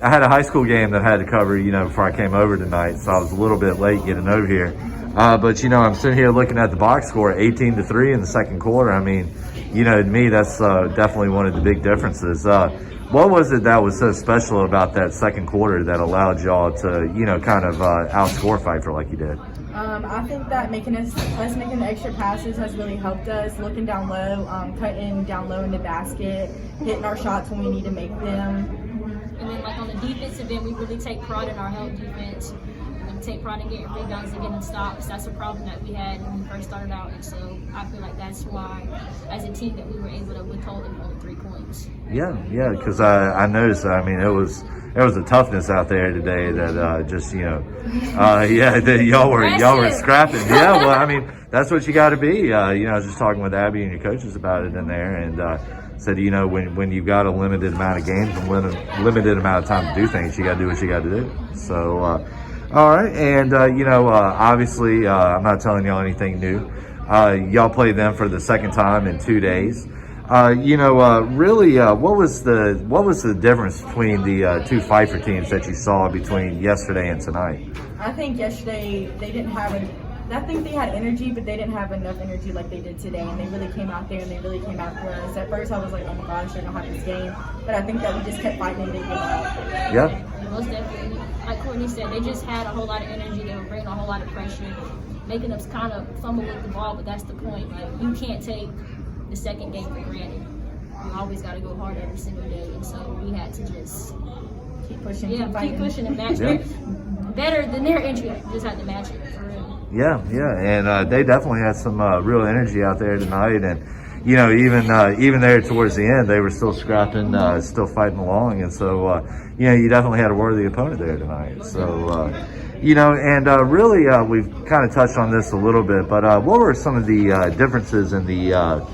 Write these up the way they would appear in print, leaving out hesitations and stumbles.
I had a high school game that I had to cover, before I came over tonight, so I was a little bit late getting over here. But I'm sitting here looking at the box score, 18-3 in the second quarter. I mean, to me, that's definitely one of the big differences. What was it that was so special about that second quarter that allowed y'all to, kind of outscore Pfeiffer like you did? I think that us making the extra passes has really helped us. Looking down low, cutting down low in the basket, hitting our shots when we need to make them. And then, on the defensive end, we really take pride in our help defense. We take pride in getting rebounds and getting stops. That's a problem that we had when we first started out, and so I feel like that's why, as a team, that we were able to withhold them only 3 points. Yeah, because I noticed. I mean, there was a toughness out there today that y'all were scrapping. Yeah, well, I mean, that's what you got to be. I was just talking with Abby and your coaches about it in there, and said, when you've got a limited amount of games and limited amount of time to do things, you got to do what you got to do. So, all right, and obviously, I'm not telling y'all anything new. Y'all played them for the second time in 2 days. Really, what was the difference between the two Pfeiffer teams that you saw between yesterday and tonight? I think yesterday I think they had energy, but they didn't have enough energy like they did today. And they really came out there and they really came out for us. At first, I was like, oh my gosh, they're gonna have this game. But I think that we just kept fighting and didn't give up. Yeah. Most definitely. Like Courtney said, they just had a whole lot of energy. They were bringing a whole lot of pressure, making us kind of fumble with the ball. But that's the point. Like, you can't take the second game for granted. You always got to go hard every single day, and so we had to just keep pushing, keep pushing and match it. Better than their entry, just had to match it for real. Yeah, and they definitely had some real energy out there tonight, and even there towards the end, they were still scrapping, still fighting along, and so you definitely had a worthy opponent there tonight. So and really we've kind of touched on this a little bit, but what were some of the differences in the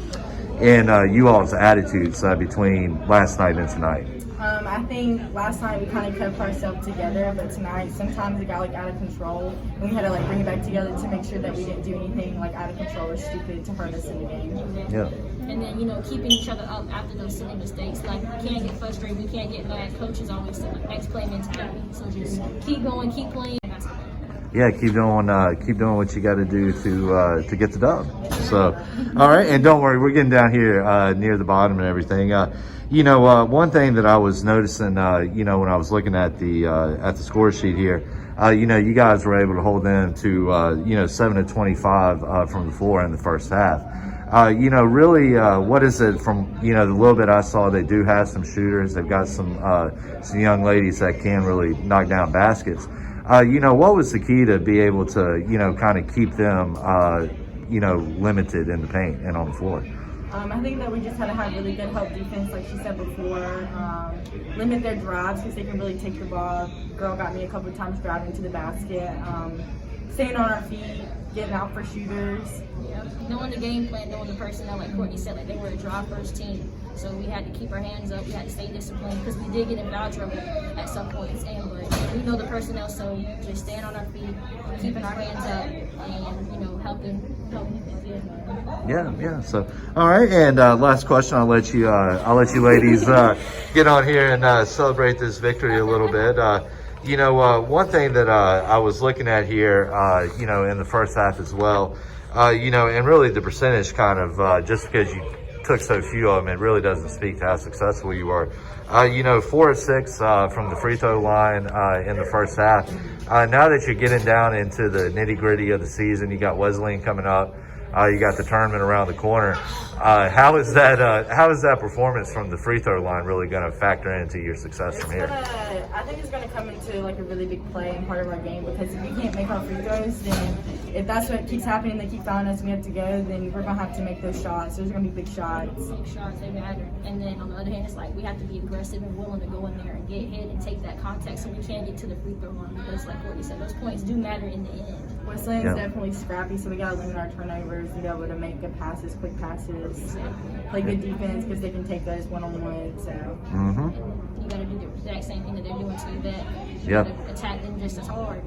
you all's attitudes between last night and tonight? I think last night we kind of kept ourselves together, but tonight sometimes it got out of control, and we had to bring it back together to make sure that we didn't do anything out of control or stupid to hurt us in the game. Yeah. And then keeping each other up after those silly mistakes. We can't get frustrated, we can't get mad. Coaches always say X play mentality, so just keep going, keep playing. Yeah, keep doing what you got to do to get the dub. So, all right, and don't worry, we're getting down here near the bottom and everything. One thing that I was noticing, when I was looking at the score sheet here, you guys were able to hold them to 7 of 25 from the floor in the first half. Really, what is it from the little bit I saw? They do have some shooters. They've got some young ladies that can really knock down baskets. What was the key to be able to, kind of keep them, limited in the paint and on the floor? I think that we just had to have really good help defense, like she said before. Limit their drives because they can really take the ball. Girl got me a couple of times driving to the basket. Staying on our feet, getting out for shooters. Knowing the game plan, knowing the personnel, like Courtney said, they were a drive-first team. So we had to keep our hands up. We had to stay disciplined because we did get in foul trouble at some points. But we know the personnel, so just staying on our feet, keeping our hands up, and helping. Yeah. So, all right. And last question, I'll let you ladies get on here and celebrate this victory a little bit. One thing that I was looking at here, in the first half as well, and really the percentage kind of just because you took so few of them, it really doesn't speak to how successful you were. 4 of 6 from the free throw line in the first half. Now that you're getting down into the nitty gritty of the season, you got Wesleyan coming up. You got the tournament around the corner. How is that performance from the free throw line really going to factor into your success from here? I think it's going to come into a really big play and part of our game, because if we can't make our free throws, then if that's what keeps happening, they keep fouling us and we have to go, then we're going to have to make those shots. There's going to be big shots. Big shots, they matter. And then on the other hand, it's we have to be aggressive and willing to go in there and get hit and take that contact so we can get to the free throw line, because like Courtney said, those points do matter in the end. Wesleyan's definitely scrappy, so we got to limit our turnovers and be able to make good passes, quick passes, play good defense because they can take those one-on-one. So you got to do the exact same thing that they're doing to you, that you got to attack them just as hard.